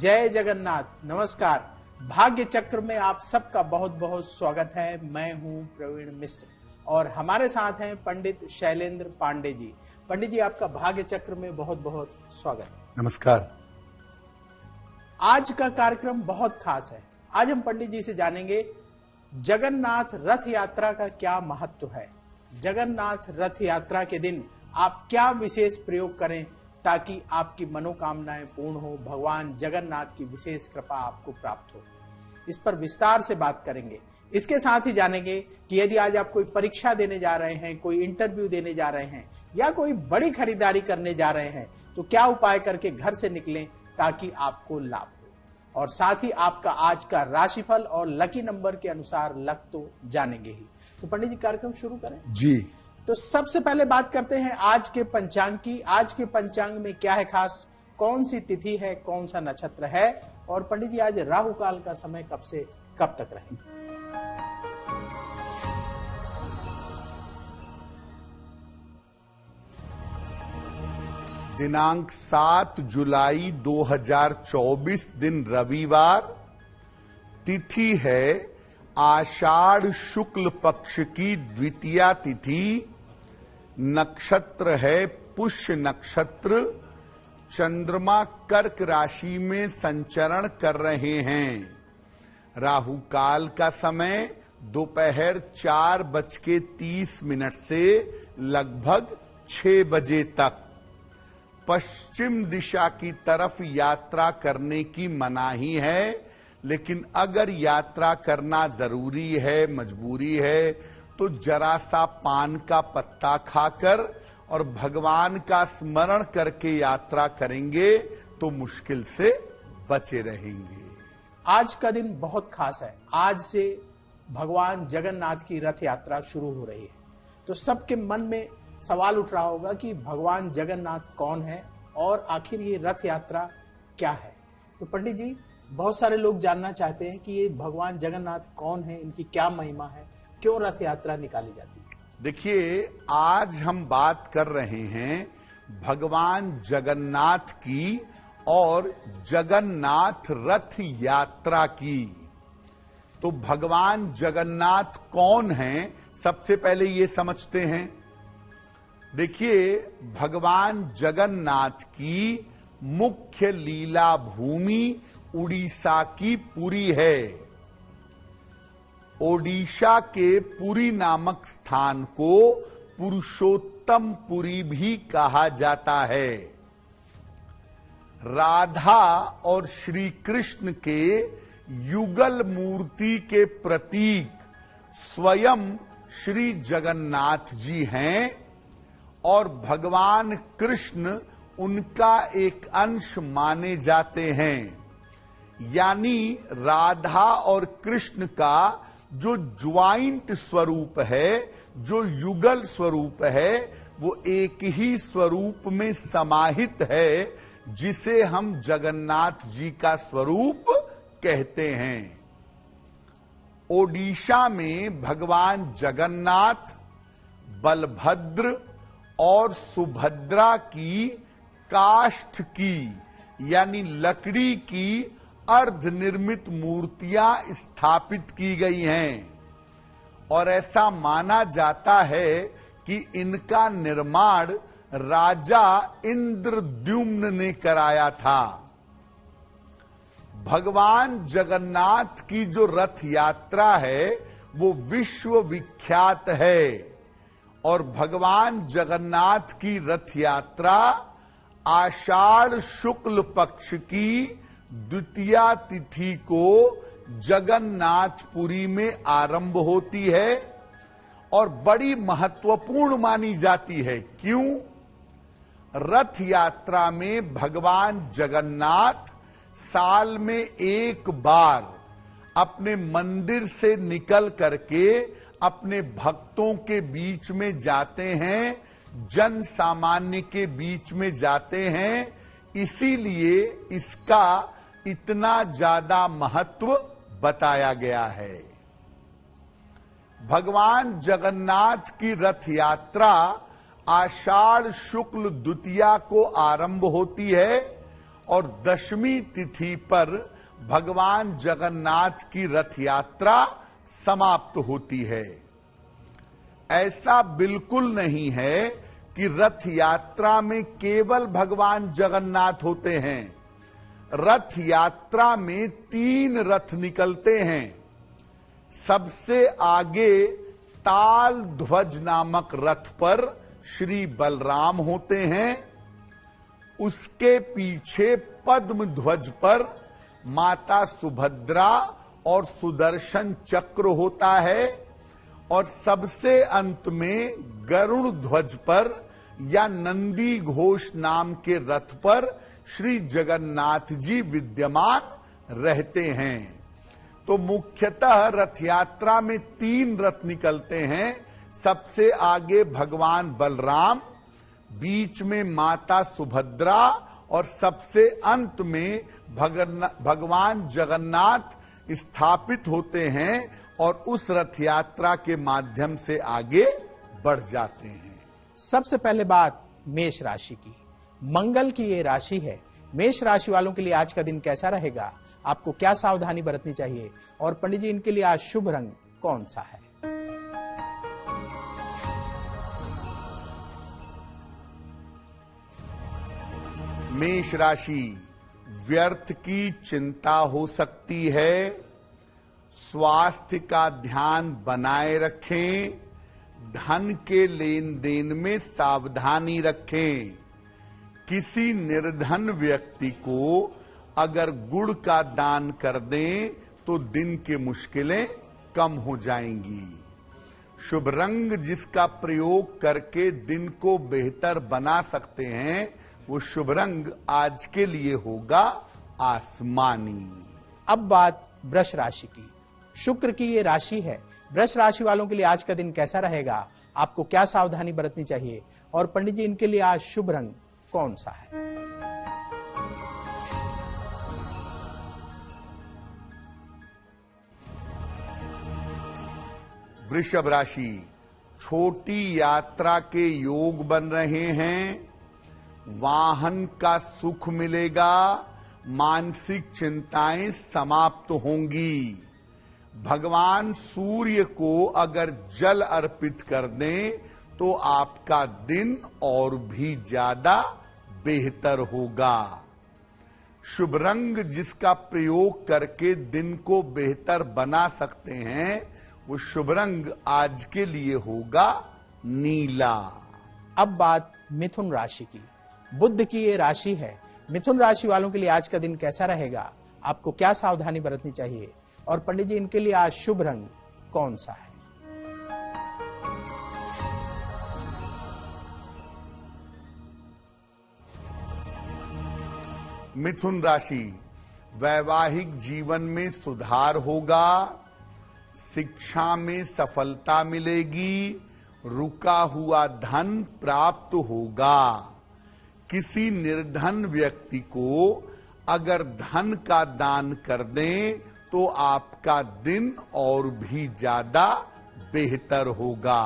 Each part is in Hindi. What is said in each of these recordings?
जय जगन्नाथ। नमस्कार। भाग्य चक्र में आप सबका बहुत बहुत स्वागत है। मैं हूं प्रवीण मिश्र और हमारे साथ हैं पंडित शैलेंद्र पांडे जी। पंडित जी, आपका भाग्य चक्र में बहुत बहुत स्वागत। नमस्कार। आज का कार्यक्रम बहुत खास है। आज हम पंडित जी से जानेंगे जगन्नाथ रथ यात्रा का क्या महत्व है। जगन्नाथ रथ यात्रा के दिन आप क्या विशेष प्रयोग करें ताकि आपकी मनोकामनाएं पूर्ण हो, भगवान जगन्नाथ की विशेष कृपा आपको प्राप्त हो। इस पर विस्तार से बात करेंगे। इसके साथ ही जानेंगे कि यदि आज आप कोई परीक्षा देने जा रहे हैं, कोई इंटरव्यू देने जा रहे हैं या कोई बड़ी खरीदारी करने जा रहे हैं तो क्या उपाय करके घर से निकलें ताकि आपको लाभ हो। और साथ ही आपका आज का राशिफल और लकी नंबर के अनुसार लक तो जानेंगे ही। तो पंडित जी, कार्यक्रम शुरू करें जी। तो सबसे पहले बात करते हैं आज के पंचांग की। आज के पंचांग में क्या है खास, कौन सी तिथि है, कौन सा नक्षत्र है, और पंडित जी आज राहु काल का समय कब से कब तक रहेगा। दिनांक 7 जुलाई 2024 दिन रविवार। तिथि है आषाढ़ शुक्ल पक्ष की द्वितीया तिथि। नक्षत्र है पुष्य नक्षत्र। चंद्रमा कर्क राशि में संचरण कर रहे हैं। राहु काल का समय दोपहर 4:30 से लगभग 6 बजे तक। पश्चिम दिशा की तरफ यात्रा करने की मनाही है, लेकिन अगर यात्रा करना जरूरी है, मजबूरी है, तो जरा सा पान का पत्ता खाकर और भगवान का स्मरण करके यात्रा करेंगे तो मुश्किल से बचे रहेंगे। आज का दिन बहुत खास है। आज से भगवान जगन्नाथ की रथ यात्रा शुरू हो रही है। तो सबके मन में सवाल उठ रहा होगा कि भगवान जगन्नाथ कौन है और आखिर ये रथ यात्रा क्या है। तो पंडित जी, बहुत सारे लोग जानना चाहते हैं कि ये भगवान जगन्नाथ कौन है, इनकी क्या महिमा है, क्यों रथ यात्रा निकाली जाती है। देखिए, आज हम बात कर रहे हैं भगवान जगन्नाथ की और जगन्नाथ रथ यात्रा की। तो भगवान जगन्नाथ कौन हैं, सबसे पहले ये समझते हैं। देखिए, भगवान जगन्नाथ की मुख्य लीला भूमि उड़ीसा की पुरी है। ओडिशा के पुरी नामक स्थान को पुरुषोत्तम पुरी भी कहा जाता है। राधा और श्री कृष्ण के युगल मूर्ति के प्रतीक स्वयं श्री जगन्नाथ जी हैं और भगवान कृष्ण उनका एक अंश माने जाते हैं। यानी राधा और कृष्ण का जो ज्वाइंट स्वरूप है, जो युगल स्वरूप है, वो एक ही स्वरूप में समाहित है, जिसे हम जगन्नाथ जी का स्वरूप कहते हैं। ओडिशा में भगवान जगन्नाथ, बलभद्र और सुभद्रा की काष्ठ की यानी लकड़ी की अर्धनिर्मित मूर्तियां स्थापित की गई हैं और ऐसा माना जाता है कि इनका निर्माण राजा इंद्रद्युम्न ने कराया था। भगवान जगन्नाथ की जो रथ यात्रा है वो विश्व विख्यात है और भगवान जगन्नाथ की रथ यात्रा आषाढ़ शुक्ल पक्ष की द्वितीया तिथि को जगन्नाथपुरी में आरंभ होती है और बड़ी महत्वपूर्ण मानी जाती है। क्यों? रथ यात्रा में भगवान जगन्नाथ साल में एक बार अपने मंदिर से निकल करके अपने भक्तों के बीच में जाते हैं, जन सामान्य के बीच में जाते हैं। इसीलिए इसका इतना ज्यादा महत्व बताया गया है। भगवान जगन्नाथ की रथ यात्रा आषाढ़ शुक्ल द्वितीया को आरंभ होती है और दशमी तिथि पर भगवान जगन्नाथ की रथ यात्रा समाप्त होती है। ऐसा बिल्कुल नहीं है कि रथ यात्रा में केवल भगवान जगन्नाथ होते हैं। रथ यात्रा में 3 रथ निकलते हैं। सबसे आगे ताल ध्वज नामक रथ पर श्री बलराम होते हैं। उसके पीछे पद्म ध्वज पर माता सुभद्रा और सुदर्शन चक्र होता है और सबसे अंत में गरुड़ ध्वज पर या नंदी घोष नाम के रथ पर श्री जगन्नाथ जी विद्यमान रहते हैं। तो मुख्यतः रथ यात्रा में 3 रथ निकलते हैं। सबसे आगे भगवान बलराम, बीच में माता सुभद्रा और सबसे अंत में भगवान जगन्नाथ स्थापित होते हैं और उस रथ यात्रा के माध्यम से आगे बढ़ जाते हैं। सबसे पहले बात मेष राशि की। मंगल की ये राशि है। मेष राशि वालों के लिए आज का दिन कैसा रहेगा, आपको क्या सावधानी बरतनी चाहिए और पंडित जी इनके लिए आज शुभ रंग कौन सा है? मेष राशि, व्यर्थ की चिंता हो सकती है। स्वास्थ्य का ध्यान बनाए रखें। धन के लेन देन में सावधानी रखें। किसी निर्धन व्यक्ति को अगर गुड़ का दान कर दें तो दिन की मुश्किलें कम हो जाएंगी। शुभ रंग जिसका प्रयोग करके दिन को बेहतर बना सकते हैं वो शुभ रंग आज के लिए होगा आसमानी। अब बात वृष राशि की। शुक्र की ये राशि है। वृष राशि वालों के लिए आज का दिन कैसा रहेगा, आपको क्या सावधानी बरतनी चाहिए और पंडित जी इनके लिए आज शुभ रंग कौन सा है? वृषभ राशि, छोटी यात्रा के योग बन रहे हैं। वाहन का सुख मिलेगा। मानसिक चिंताएं समाप्त होंगी। भगवान सूर्य को अगर जल अर्पित कर दें तो आपका दिन और भी ज्यादा बेहतर होगा। शुभ रंग जिसका प्रयोग करके दिन को बेहतर बना सकते हैं वो शुभ रंग आज के लिए होगा नीला। अब बात मिथुन राशि की। बुध की ये राशि है। मिथुन राशि वालों के लिए आज का दिन कैसा रहेगा, आपको क्या सावधानी बरतनी चाहिए और पंडित जी इनके लिए आज शुभ रंग कौन सा है? मिथुन राशि, वैवाहिक जीवन में सुधार होगा। शिक्षा में सफलता मिलेगी। रुका हुआ धन प्राप्त होगा। किसी निर्धन व्यक्ति को अगर धन का दान कर दें तो आपका दिन और भी ज्यादा बेहतर होगा।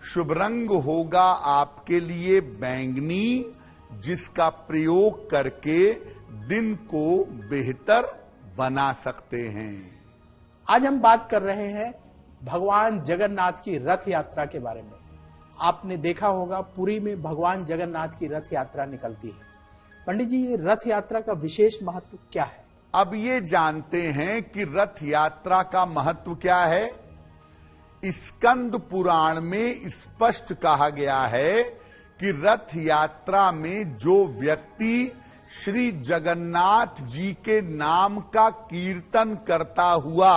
शुभ रंग होगा आपके लिए बैंगनी जिसका प्रयोग करके दिन को बेहतर बना सकते हैं। आज हम बात कर रहे हैं भगवान जगन्नाथ की रथ यात्रा के बारे में। आपने देखा होगा पुरी में भगवान जगन्नाथ की रथ यात्रा निकलती है। पंडित जी ये रथ यात्रा का विशेष महत्व क्या है? अब ये जानते हैं कि रथ यात्रा का महत्व क्या है। स्कंद पुराण में स्पष्ट कहा गया है कि रथ यात्रा में जो व्यक्ति श्री जगन्नाथ जी के नाम का कीर्तन करता हुआ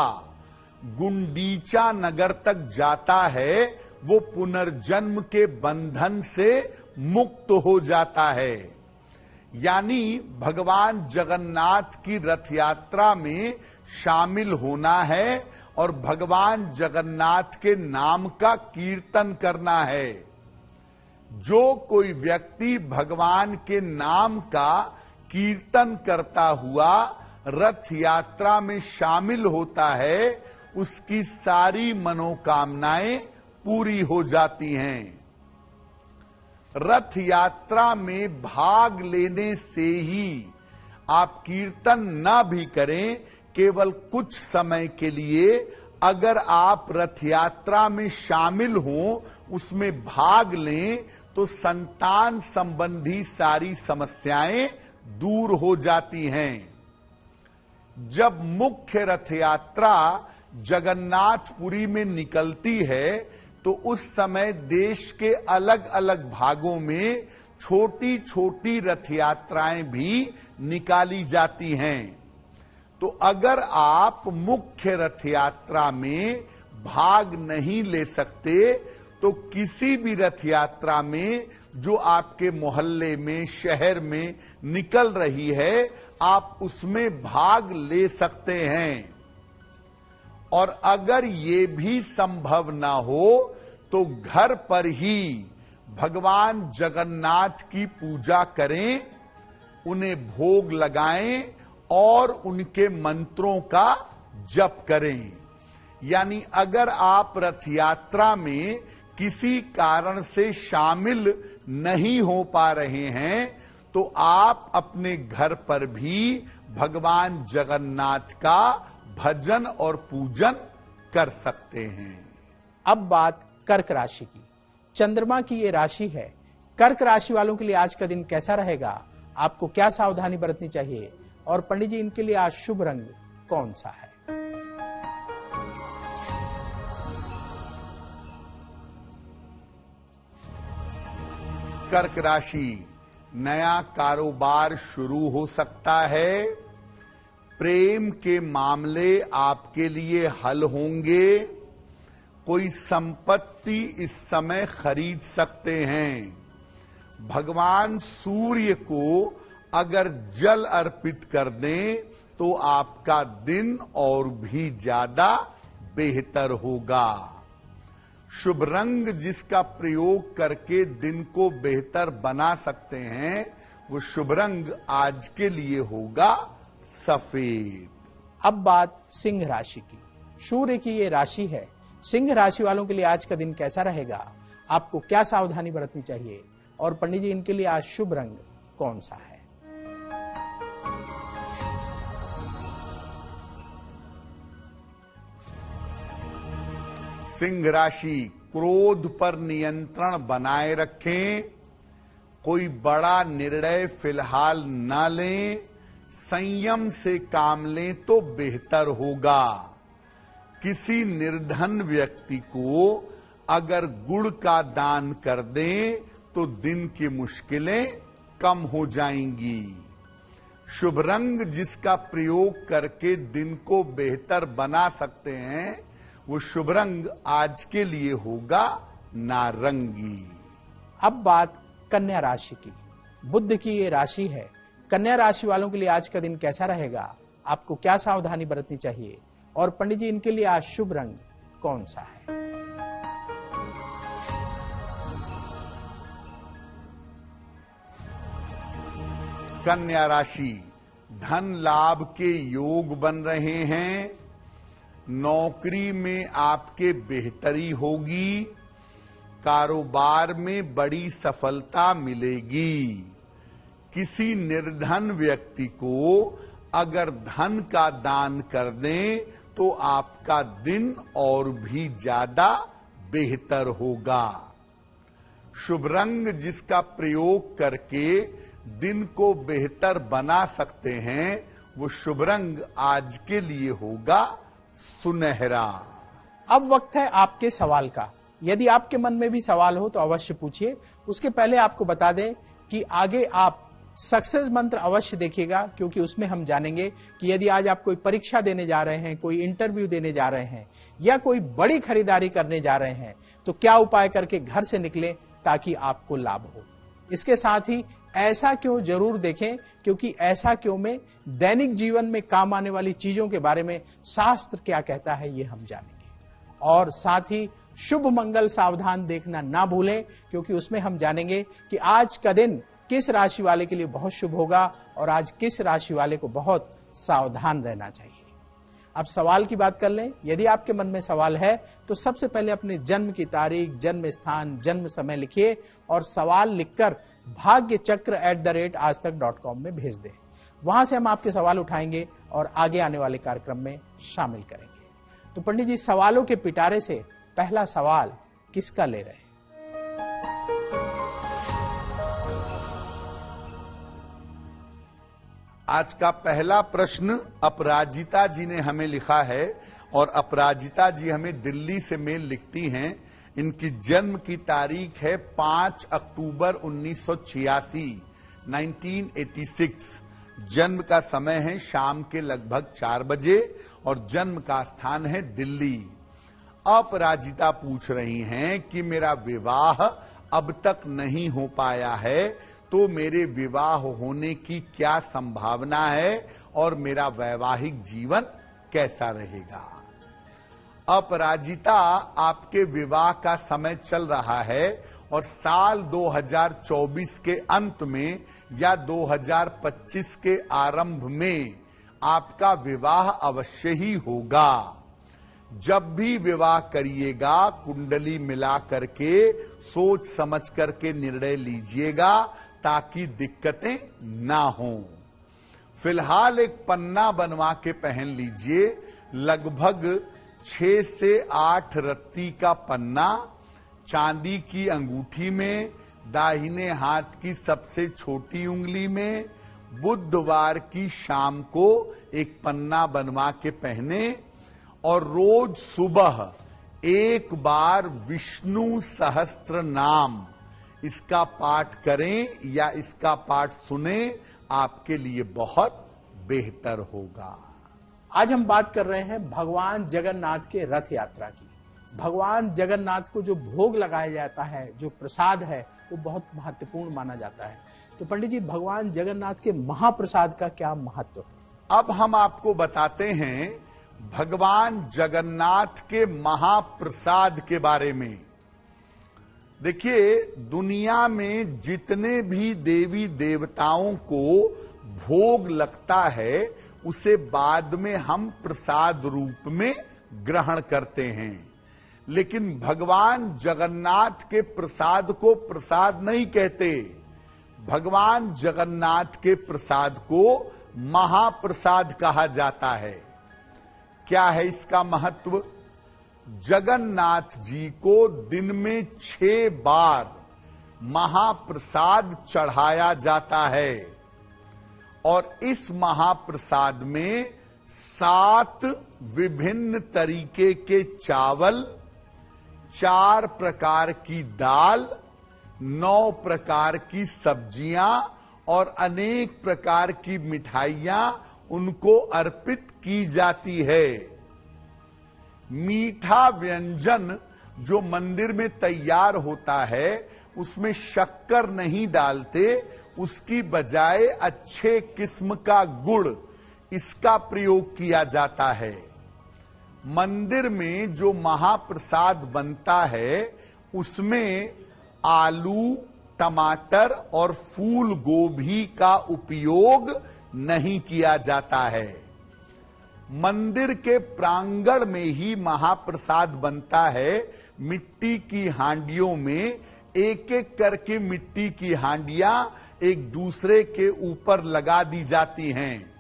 गुंडीचा नगर तक जाता है वो पुनर्जन्म के बंधन से मुक्त हो जाता है। यानी भगवान जगन्नाथ की रथ यात्रा में शामिल होना है और भगवान जगन्नाथ के नाम का कीर्तन करना है। जो कोई व्यक्ति भगवान के नाम का कीर्तन करता हुआ रथ यात्रा में शामिल होता है उसकी सारी मनोकामनाएं पूरी हो जाती हैं। रथ यात्रा में भाग लेने से ही, आप कीर्तन ना भी करें, केवल कुछ समय के लिए अगर आप रथ यात्रा में शामिल हों, उसमें भाग लें, तो संतान संबंधी सारी समस्याएं दूर हो जाती हैं। जब मुख्य रथ यात्रा जगन्नाथपुरी में निकलती है, तो उस समय देश के अलग अलग भागों में छोटी छोटी रथ यात्राएं भी निकाली जाती हैं। तो अगर आप मुख्य रथ यात्रा में भाग नहीं ले सकते, तो किसी भी रथ यात्रा में जो आपके मोहल्ले में, शहर में निकल रही है, आप उसमें भाग ले सकते हैं। और अगर ये भी संभव ना हो, तो घर पर ही भगवान जगन्नाथ की पूजा करें, उन्हें भोग लगाएं और उनके मंत्रों का जप करें। यानी अगर आप रथ यात्रा में किसी कारण से शामिल नहीं हो पा रहे हैं, तो आप अपने घर पर भी भगवान जगन्नाथ का भजन और पूजन कर सकते हैं। अब बात कर्क राशि की। चंद्रमा की ये राशि है। कर्क राशि वालों के लिए आज का दिन कैसा रहेगा, आपको क्या सावधानी बरतनी चाहिए, और पंडित जी इनके लिए आज शुभ रंग कौन सा है? कर्क राशि, नया कारोबार शुरू हो सकता है। प्रेम के मामले आपके लिए हल होंगे। कोई संपत्ति इस समय खरीद सकते हैं। भगवान सूर्य को अगर जल अर्पित कर दें, तो आपका दिन और भी ज्यादा बेहतर होगा। शुभ रंग जिसका प्रयोग करके दिन को बेहतर बना सकते हैं, वो शुभ रंग आज के लिए होगा सफेद। अब बात सिंह राशि की। सूर्य की ये राशि है। सिंह राशि वालों के लिए आज का दिन कैसा रहेगा, आपको क्या सावधानी बरतनी चाहिए, और पंडित जी इनके लिए आज शुभ रंग कौन सा है? सिंह राशि, क्रोध पर नियंत्रण बनाए रखें। कोई बड़ा निर्णय फिलहाल न लें, संयम से काम लें तो बेहतर होगा। किसी निर्धन व्यक्ति को अगर गुड़ का दान कर दें, तो दिन की मुश्किलें कम हो जाएंगी। शुभ रंग जिसका प्रयोग करके दिन को बेहतर बना सकते हैं, वो शुभ रंग आज के लिए होगा नारंगी। अब बात कन्या राशि की। बुध की ये राशि है। कन्या राशि वालों के लिए आज का दिन कैसा रहेगा, आपको क्या सावधानी बरतनी चाहिए, और पंडित जी इनके लिए आज शुभ रंग कौन सा है? कन्या राशि, धन लाभ के योग बन रहे हैं। नौकरी में आपके बेहतरी होगी। कारोबार में बड़ी सफलता मिलेगी। किसी निर्धन व्यक्ति को अगर धन का दान कर दें, तो आपका दिन और भी ज्यादा बेहतर होगा। शुभ रंग जिसका प्रयोग करके दिन को बेहतर बना सकते हैं, वो शुभ रंग आज के लिए होगा सुनहरा। अब वक्त है आपके सवाल का। यदि आपके मन में भी सवाल हो तो अवश्य पूछिए। उसके पहले आपको बता दें कि आगे आप सक्सेस मंत्र अवश्य देखिएगा, क्योंकि उसमें हम जानेंगे कि यदि आज आप कोई परीक्षा देने जा रहे हैं, कोई इंटरव्यू देने जा रहे हैं, या कोई बड़ी खरीदारी करने जा रहे हैं, तो क्या उपाय करके घर से निकलें ताकि आपको लाभ हो। इसके साथ ही ऐसा क्यों जरूर देखें, क्योंकि ऐसा क्यों में दैनिक जीवन में काम आने वाली चीजों के बारे में शास्त्र क्या कहता है, ये हम जानेंगे। और साथ ही शुभ मंगल सावधान देखना ना भूलें, क्योंकि उसमें हम जानेंगे कि आज का दिन किस राशि वाले के लिए बहुत शुभ होगा और आज किस राशि वाले को बहुत सावधान रहना चाहिए। अब सवाल की बात कर लें। यदि आपके मन में सवाल है तो सबसे पहले अपने जन्म की तारीख, जन्म स्थान, जन्म समय लिखिए और सवाल लिखकर bhagyachakra@aajtak.com में भेज दें। वहां से हम आपके सवाल उठाएंगे और आगे आने वाले कार्यक्रम में शामिल करेंगे। तो पंडित जी, सवालों के पिटारे से पहला सवाल किसका ले रहे हैं? आज का पहला प्रश्न अपराजिता जी ने हमें लिखा है और अपराजिता जी हमें दिल्ली से मेल लिखती हैं। इनकी जन्म की तारीख है 5 अक्टूबर 1986, 1986। जन्म का समय है शाम के लगभग 4 बजे और जन्म का स्थान है दिल्ली। अपराजिता पूछ रही हैं कि मेरा विवाह अब तक नहीं हो पाया है, तो मेरे विवाह होने की क्या संभावना है और मेरा वैवाहिक जीवन कैसा रहेगा। अपराजिता, आपके विवाह का समय चल रहा है और साल 2024 के अंत में या 2025 के आरंभ में आपका विवाह अवश्य ही होगा। जब भी विवाह करिएगा कुंडली मिला करके सोच समझ करके निर्णय लीजिएगा ताकि दिक्कतें ना हों। फिलहाल एक पन्ना बनवा के पहन लीजिए, लगभग 6 से 8 रत्ती का पन्ना, चांदी की अंगूठी में, दाहिने हाथ की सबसे छोटी उंगली में। बुधवार की शाम को एक पन्ना बनवा के पहने और रोज सुबह एक बार विष्णु सहस्त्र नाम इसका पाठ करें या इसका पाठ सुने, आपके लिए बहुत बेहतर होगा। आज हम बात कर रहे हैं भगवान जगन्नाथ के रथ यात्रा की। भगवान जगन्नाथ को जो भोग लगाया जाता है, जो प्रसाद है, वो बहुत महत्वपूर्ण माना जाता है। तो पंडित जी, भगवान जगन्नाथ के महाप्रसाद का क्या महत्व है? अब हम आपको बताते हैं भगवान जगन्नाथ के महाप्रसाद के बारे में। देखिए, दुनिया में जितने भी देवी देवताओं को भोग लगता है उसे बाद में हम प्रसाद रूप में ग्रहण करते हैं, लेकिन भगवान जगन्नाथ के प्रसाद को प्रसाद नहीं कहते। भगवान जगन्नाथ के प्रसाद को महाप्रसाद कहा जाता है। क्या है इसका महत्व? जगन्नाथ जी को दिन में 6 बार महाप्रसाद चढ़ाया जाता है और इस महाप्रसाद में 7 विभिन्न तरीके के चावल, 4 प्रकार की दाल, 9 प्रकार की सब्जियां और अनेक प्रकार की मिठाइयां उनको अर्पित की जाती है। मीठा व्यंजन जो मंदिर में तैयार होता है उसमें शक्कर नहीं डालते, उसकी बजाय अच्छे किस्म का गुड़ इसका प्रयोग किया जाता है। मंदिर में जो महाप्रसाद बनता है उसमें आलू, टमाटर और फूल गोभी का उपयोग नहीं किया जाता है। मंदिर के प्रांगण में ही महाप्रसाद बनता है। मिट्टी की हांडियों में एक एक करके मिट्टी की हांडियां एक दूसरे के ऊपर लगा दी जाती हैं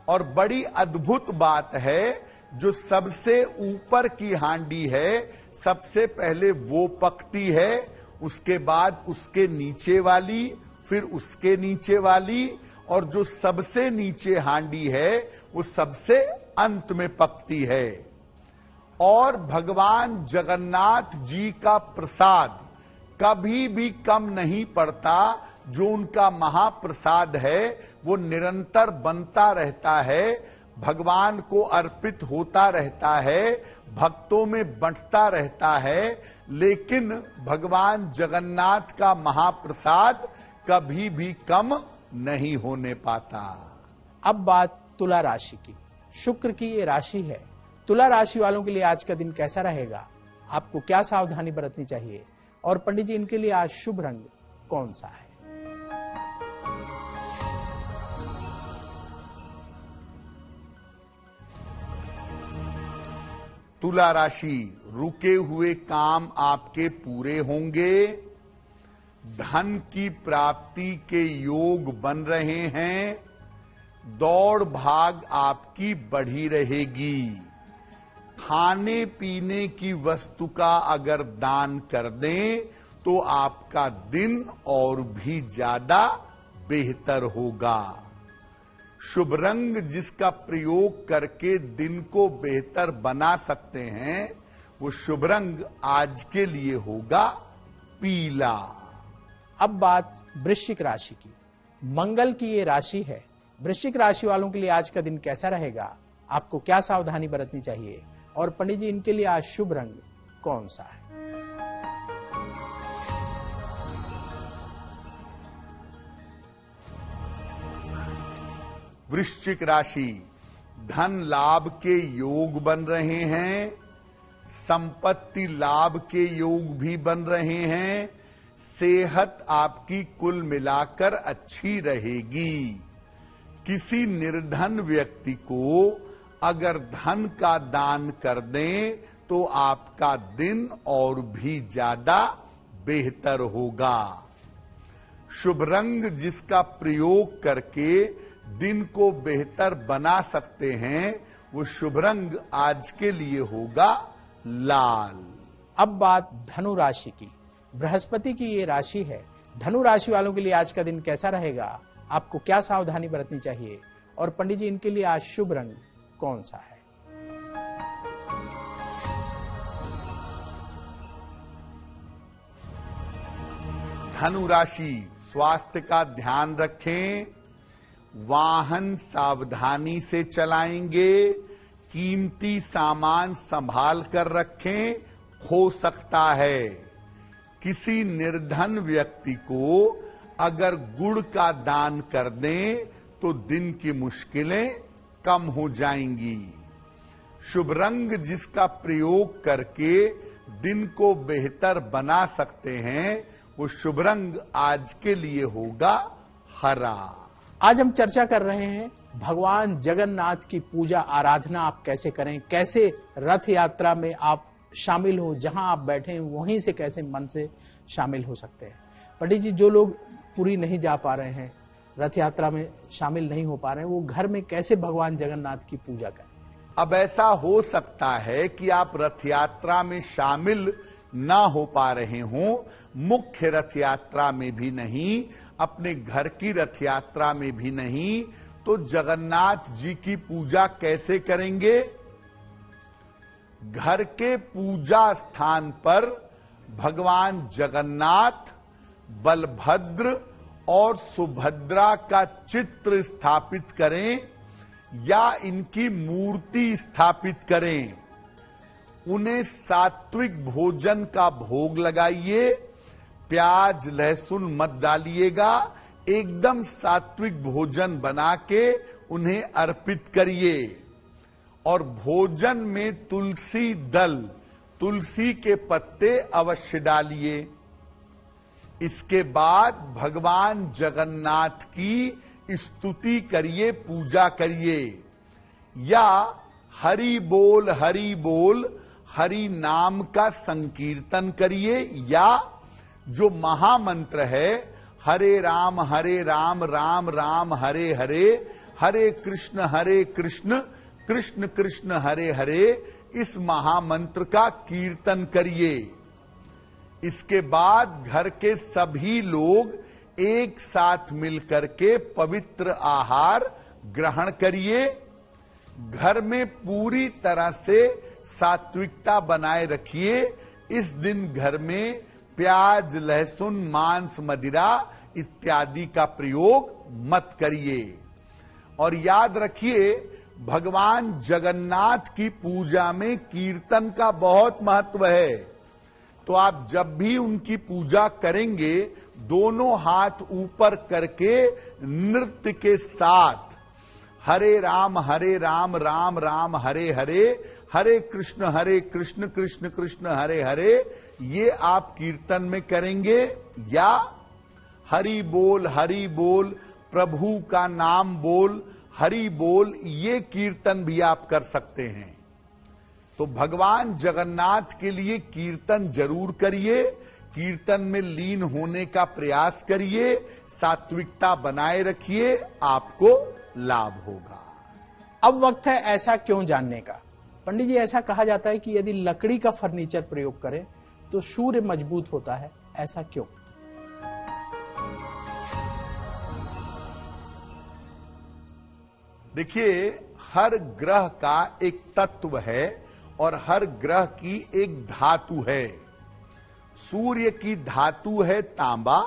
और बड़ी अद्भुत बात है, जो सबसे ऊपर की हांडी है सबसे पहले वो पकती है, उसके बाद उसके नीचे वाली, फिर उसके नीचे वाली, और जो सबसे नीचे हांडी है वो सबसे अंत में पकती है। और भगवान जगन्नाथ जी का प्रसाद कभी भी कम नहीं पड़ता। जो उनका महाप्रसाद है वो निरंतर बनता रहता है, भगवान को अर्पित होता रहता है, भक्तों में बंटता रहता है, लेकिन भगवान जगन्नाथ का महाप्रसाद कभी भी कम नहीं होने पाता। अब बात तुला राशि की। शुक्र की ये राशि है। तुला राशि वालों के लिए आज का दिन कैसा रहेगा? आपको क्या सावधानी बरतनी चाहिए? और पंडित जी, इनके लिए आज शुभ रंग कौन सा है? तुला राशि, रुके हुए काम आपके पूरे होंगे, धन की प्राप्ति के योग बन रहे हैं, दौड़ भाग आपकी बढ़ी रहेगी। खाने पीने की वस्तु का अगर दान कर दें तो आपका दिन और भी ज्यादा बेहतर होगा। शुभ रंग जिसका प्रयोग करके दिन को बेहतर बना सकते हैं वो शुभ रंग आज के लिए होगा पीला। अब बात वृश्चिक राशि की। मंगल की ये राशि है। वृश्चिक राशि वालों के लिए आज का दिन कैसा रहेगा, आपको क्या सावधानी बरतनी चाहिए, और पंडित जी इनके लिए आज शुभ रंग कौन सा है? वृश्चिक राशि, धन लाभ के योग बन रहे हैं, संपत्ति लाभ के योग भी बन रहे हैं, सेहत आपकी कुल मिलाकर अच्छी रहेगी। किसी निर्धन व्यक्ति को अगर धन का दान कर दें तो आपका दिन और भी ज्यादा बेहतर होगा। शुभ रंग जिसका प्रयोग करके दिन को बेहतर बना सकते हैं वो शुभ रंग आज के लिए होगा लाल। अब बात धनु राशि की। बृहस्पति की ये राशि है। धनु राशि वालों के लिए आज का दिन कैसा रहेगा, आपको क्या सावधानी बरतनी चाहिए, और पंडित जी इनके लिए आज शुभ रंग कौन सा है? धनु राशि, स्वास्थ्य का ध्यान रखें, वाहन सावधानी से चलाएंगे, कीमती सामान संभाल कर रखें, खो सकता है। किसी निर्धन व्यक्ति को अगर गुड़ का दान कर दें तो दिन की मुश्किलें कम हो जाएंगी। शुभ रंग जिसका प्रयोग करके दिन को बेहतर बना सकते हैं वो शुभ रंग आज के लिए होगा हरा। आज हम चर्चा कर रहे हैं भगवान जगन्नाथ की पूजा आराधना आप कैसे करें, कैसे रथ यात्रा में आप शामिल हो, जहां आप बैठे हैं वहीं से कैसे मन से शामिल हो सकते हैं। पंडित जी, जो लोग पुरी नहीं जा पा रहे हैं, रथ यात्रा में शामिल नहीं हो पा रहे हैं, वो घर में कैसे भगवान जगन्नाथ की पूजा करें? अब ऐसा हो सकता है कि आप रथ यात्रा में शामिल ना हो पा रहे हों, मुख्य रथ यात्रा में भी नहीं, अपने घर की रथ यात्रा में भी नहीं, तो जगन्नाथ जी की पूजा कैसे करेंगे? घर के पूजा स्थान पर भगवान जगन्नाथ, बलभद्र और सुभद्रा का चित्र स्थापित करें या इनकी मूर्ति स्थापित करें। उन्हें सात्विक भोजन का भोग लगाइए, प्याज लहसुन मत डालिएगा, एकदम सात्विक भोजन बना के उन्हें अर्पित करिए। और भोजन में तुलसी दल, तुलसी के पत्ते अवश्य डालिए। इसके बाद भगवान जगन्नाथ की स्तुति करिए, पूजा करिए, या हरि बोल हरि नाम का संकीर्तन करिए, या जो महामंत्र है हरे राम राम राम हरे हरे, हरे कृष्ण कृष्ण कृष्ण हरे हरे, इस महामंत्र का कीर्तन करिए। इसके बाद घर के सभी लोग एक साथ मिलकर के पवित्र आहार ग्रहण करिए। घर में पूरी तरह से सात्विकता बनाए रखिए। इस दिन घर में प्याज लहसुन मांस मदिरा इत्यादि का प्रयोग मत करिए। और याद रखिए, भगवान जगन्नाथ की पूजा में कीर्तन का बहुत महत्व है। तो आप जब भी उनकी पूजा करेंगे, दोनों हाथ ऊपर करके नृत्य के साथ हरे राम राम राम हरे हरे, हरे कृष्ण कृष्ण कृष्ण हरे हरे, ये आप कीर्तन में करेंगे। या हरि बोल प्रभु का नाम बोल, हरि बोल, ये कीर्तन भी आप कर सकते हैं। तो भगवान जगन्नाथ के लिए कीर्तन जरूर करिए, कीर्तन में लीन होने का प्रयास करिए, सात्विकता बनाए रखिए, आपको लाभ होगा। अब वक्त है ऐसा क्यों जानने का। पंडित जी, ऐसा कहा जाता है कि यदि लकड़ी का फर्नीचर प्रयोग करें तो सूर्य मजबूत होता है, ऐसा क्यों? देखिए, हर ग्रह का एक तत्व है और हर ग्रह की एक धातु है। सूर्य की धातु है तांबा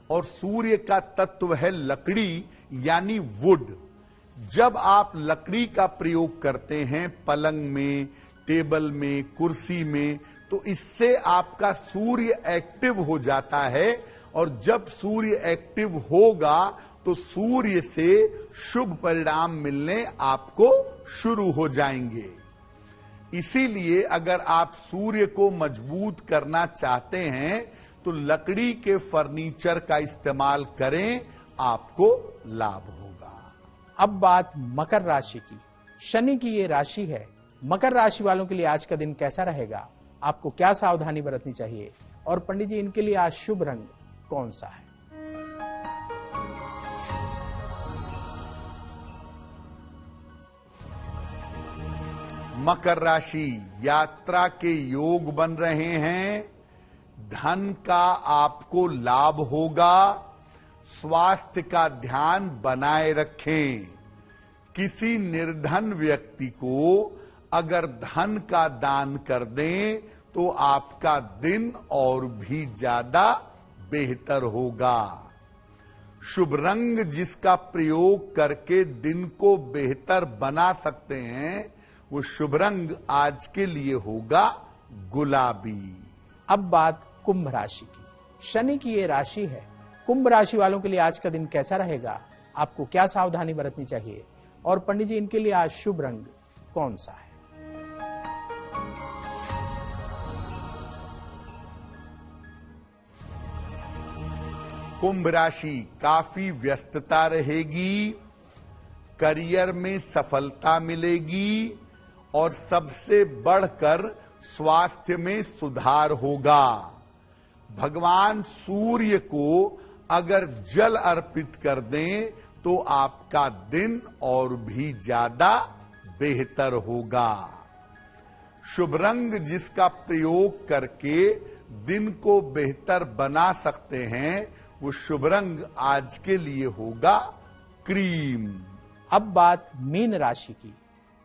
और सूर्य का तत्व है लकड़ी यानी वुड। जब आप लकड़ी का प्रयोग करते हैं पलंग में, टेबल में, कुर्सी में, तो इससे आपका सूर्य एक्टिव हो जाता है और जब सूर्य एक्टिव होगा तो सूर्य से शुभ परिणाम मिलने आपको शुरू हो जाएंगे। इसीलिए अगर आप सूर्य को मजबूत करना चाहते हैं तो लकड़ी के फर्नीचर का इस्तेमाल करें, आपको लाभ होगा। अब बात मकर राशि की। शनि की ये राशि है। मकर राशि वालों के लिए आज का दिन कैसा रहेगा, आपको क्या सावधानी बरतनी चाहिए, और पंडित जी इनके लिए आज शुभ रंग कौन सा है? मकर राशि, यात्रा के योग बन रहे हैं, धन का आपको लाभ होगा, स्वास्थ्य का ध्यान बनाए रखें। किसी निर्धन व्यक्ति को अगर धन का दान कर दें तो आपका दिन और भी ज्यादा बेहतर होगा। शुभ रंग जिसका प्रयोग करके दिन को बेहतर बना सकते हैं वो शुभ रंग आज के लिए होगा गुलाबी। अब बात कुंभ राशि की। शनि की ये राशि है। कुंभ राशि वालों के लिए आज का दिन कैसा रहेगा, आपको क्या सावधानी बरतनी चाहिए, और पंडित जी इनके लिए आज शुभ रंग कौन सा है? कुंभ राशि, काफी व्यस्तता रहेगी, करियर में सफलता मिलेगी और सबसे बढ़कर स्वास्थ्य में सुधार होगा। भगवान सूर्य को अगर जल अर्पित कर दें तो आपका दिन और भी ज्यादा बेहतर होगा। शुभ रंग जिसका प्रयोग करके दिन को बेहतर बना सकते हैं वो शुभ रंग आज के लिए होगा क्रीम। अब बात मीन राशि की।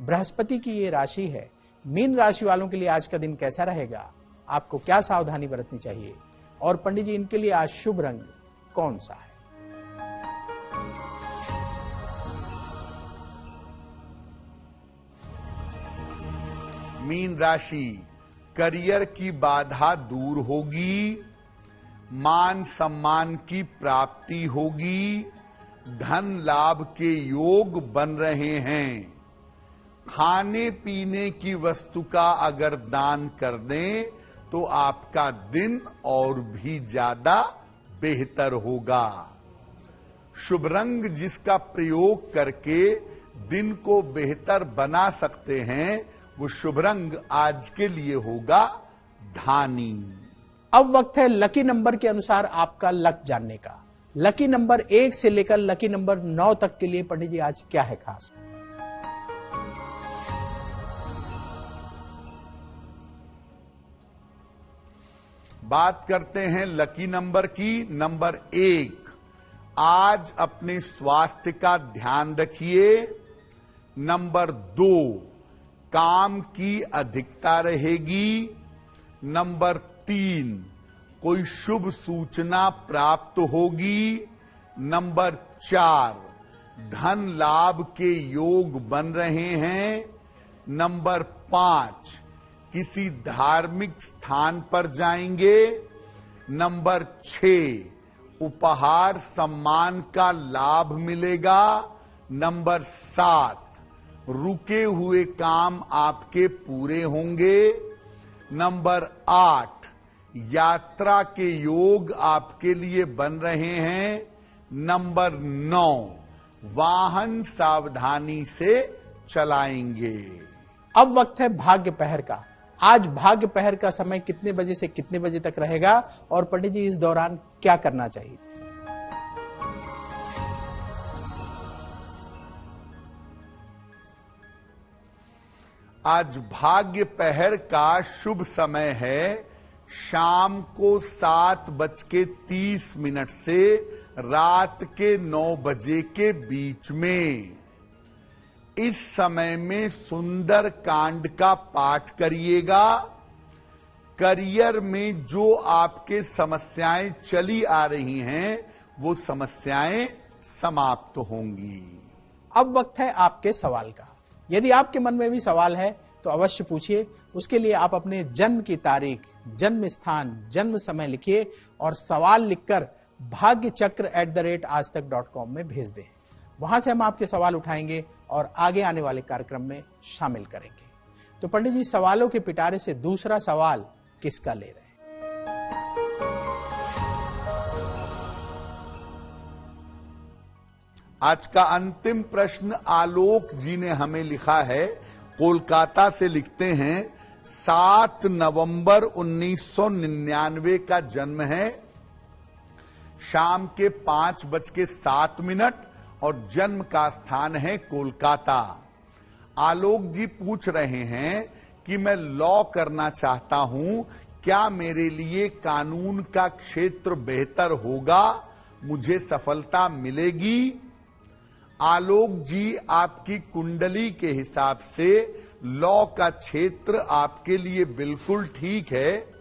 बृहस्पति की ये राशि है। मीन राशि वालों के लिए आज का दिन कैसा रहेगा, आपको क्या सावधानी बरतनी चाहिए, और पंडित जी इनके लिए आज शुभ रंग कौन सा है? मीन राशि, करियर की बाधा दूर होगी, मान सम्मान की प्राप्ति होगी, धन लाभ के योग बन रहे हैं। खाने पीने की वस्तु का अगर दान कर दें तो आपका दिन और भी ज्यादा बेहतर होगा। शुभ रंग जिसका प्रयोग करके दिन को बेहतर बना सकते हैं वो शुभ रंग आज के लिए होगा धानी। अब वक्त है लकी नंबर के अनुसार आपका लक जानने का। लकी नंबर 1 से लेकर लकी नंबर 9 तक के लिए पंडित जी आज क्या है खास? बात करते हैं लकी नंबर की। नंबर 1, आज अपने स्वास्थ्य का ध्यान रखिए। नंबर 2, काम की अधिकता रहेगी। नंबर 3, कोई शुभ सूचना प्राप्त होगी। नंबर 4, धन लाभ के योग बन रहे हैं। नंबर 5, किसी धार्मिक स्थान पर जाएंगे। नंबर 6, उपहार सम्मान का लाभ मिलेगा। नंबर 7, रुके हुए काम आपके पूरे होंगे। नंबर 8, यात्रा के योग आपके लिए बन रहे हैं। नंबर 9, वाहन सावधानी से चलाएंगे। अब वक्त है भाग्य पहर का। आज भाग्य पहर का समय कितने बजे से कितने बजे तक रहेगा और पंडित जी इस दौरान क्या करना चाहिए? आज भाग्य पहर का शुभ समय है शाम को 7:30 से रात के 9 बजे के बीच में। इस समय में सुंदर कांड का पाठ करिएगा। करियर में जो आपके समस्याएं चली आ रही हैं वो समस्याएं समाप्त होंगी। अब वक्त है आपके सवाल का। यदि आपके मन में भी सवाल है तो अवश्य पूछिए। उसके लिए आप अपने जन्म की तारीख, जन्म स्थान, जन्म समय लिखिए और सवाल लिखकर bhagyachakra@aajtak.com में भेज दें। वहां से हम आपके सवाल उठाएंगे और आगे आने वाले कार्यक्रम में शामिल करेंगे। तो पंडित जी, सवालों के पिटारे से दूसरा सवाल किसका ले रहे हैं? आज का अंतिम प्रश्न आलोक जी ने हमें लिखा है, कोलकाता से लिखते हैं। 7 नवंबर 1999 का जन्म है। शाम के 5:07 और जन्म का स्थान है कोलकाता। आलोक जी पूछ रहे हैं कि मैं लॉ करना चाहता हूं, क्या मेरे लिए कानून का क्षेत्र बेहतर होगा, मुझे सफलता मिलेगी? आलोक जी, आपकी कुंडली के हिसाब से लॉ का क्षेत्र आपके लिए बिल्कुल ठीक है।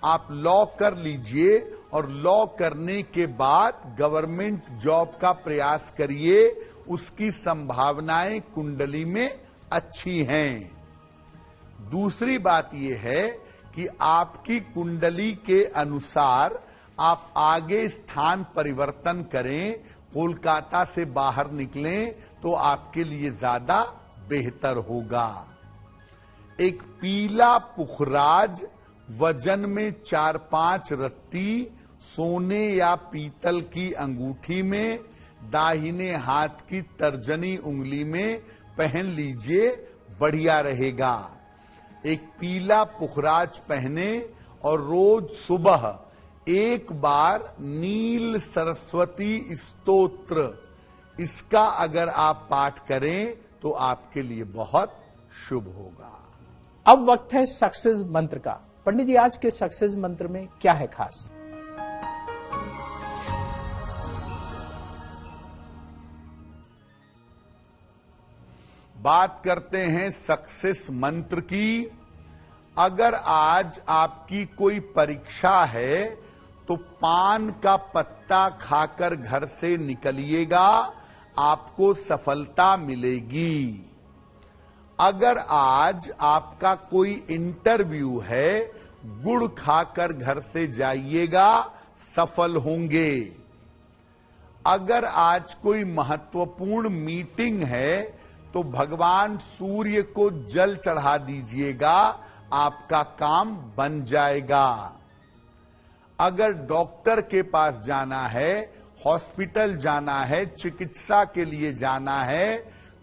आप लॉ कर लीजिए और लॉ करने के बाद गवर्नमेंट जॉब का प्रयास करिए। उसकी संभावनाएं कुंडली में अच्छी हैं। दूसरी बात यह है कि आपकी कुंडली के अनुसार आप आगे स्थान परिवर्तन करें, कोलकाता से बाहर निकलें तो आपके लिए ज्यादा बेहतर होगा। एक पीला पुखराज वजन में 4-5 रत्ती सोने या पीतल की अंगूठी में दाहिने हाथ की तर्जनी उंगली में पहन लीजिए, बढ़िया रहेगा। एक पीला पुखराज पहने और रोज सुबह एक बार नील सरस्वती स्तोत्र, इसका अगर आप पाठ करें तो आपके लिए बहुत शुभ होगा। अब वक्त है सक्सेस मंत्र का। पंडित जी, आज के सक्सेस मंत्र में क्या है खास? बात करते हैं सक्सेस मंत्र की। अगर आज आपकी कोई परीक्षा है तो पान का पत्ता खाकर घर से निकलिएगा, आपको सफलता मिलेगी। अगर आज आपका कोई इंटरव्यू है, गुड़ खाकर घर से जाइएगा, सफल होंगे। अगर आज कोई महत्वपूर्ण मीटिंग है तो भगवान सूर्य को जल चढ़ा दीजिएगा, आपका काम बन जाएगा। अगर डॉक्टर के पास जाना है, हॉस्पिटल जाना है, चिकित्सा के लिए जाना है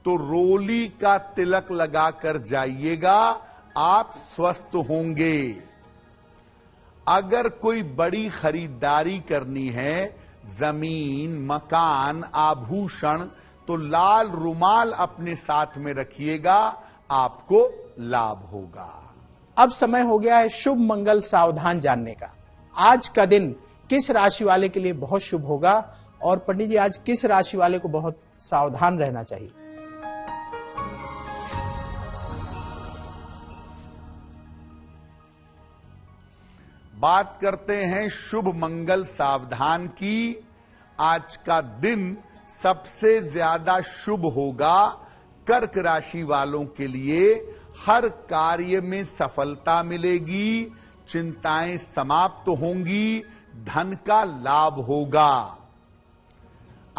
तो रोली का तिलक लगाकर जाइएगा, आप स्वस्थ होंगे। अगर कोई बड़ी खरीदारी करनी है, जमीन, मकान, आभूषण, तो लाल रुमाल अपने साथ में रखिएगा, आपको लाभ होगा। अब समय हो गया है शुभ मंगल सावधान जानने का। आज का दिन किस राशि वाले के लिए बहुत शुभ होगा और पंडित जी, आज किस राशि वाले को बहुत सावधान रहना चाहिए? बात करते हैं शुभ मंगल सावधान की। आज का दिन सबसे ज्यादा शुभ होगा कर्क राशि वालों के लिए। हर कार्य में सफलता मिलेगी, चिंताएं समाप्त होंगी, धन का लाभ होगा।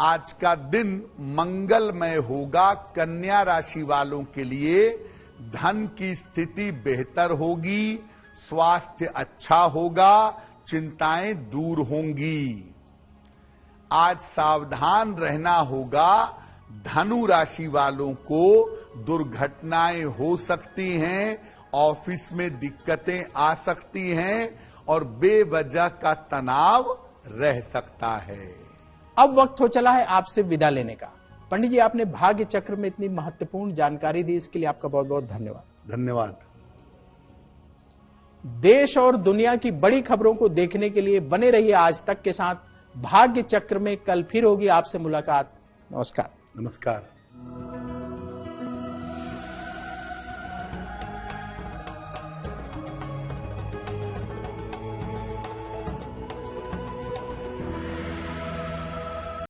आज का दिन मंगलमय होगा कन्या राशि वालों के लिए। धन की स्थिति बेहतर होगी, स्वास्थ्य अच्छा होगा, चिंताएं दूर होंगी। आज सावधान रहना होगा धनु राशि वालों को दुर्घटनाएं हो सकती हैं, ऑफिस में दिक्कतें आ सकती हैं और बेवजह का तनाव रह सकता है। अब वक्त हो चला है आपसे विदा लेने का। पंडित जी, आपने भाग्य चक्र में इतनी महत्वपूर्ण जानकारी दी, इसके लिए आपका बहुत बहुत धन्यवाद। धन्यवाद। देश और दुनिया की बड़ी खबरों को देखने के लिए बने रहिए आज तक के साथ। भाग्य चक्र में कल फिर होगी आपसे मुलाकात। नमस्कार। नमस्कार।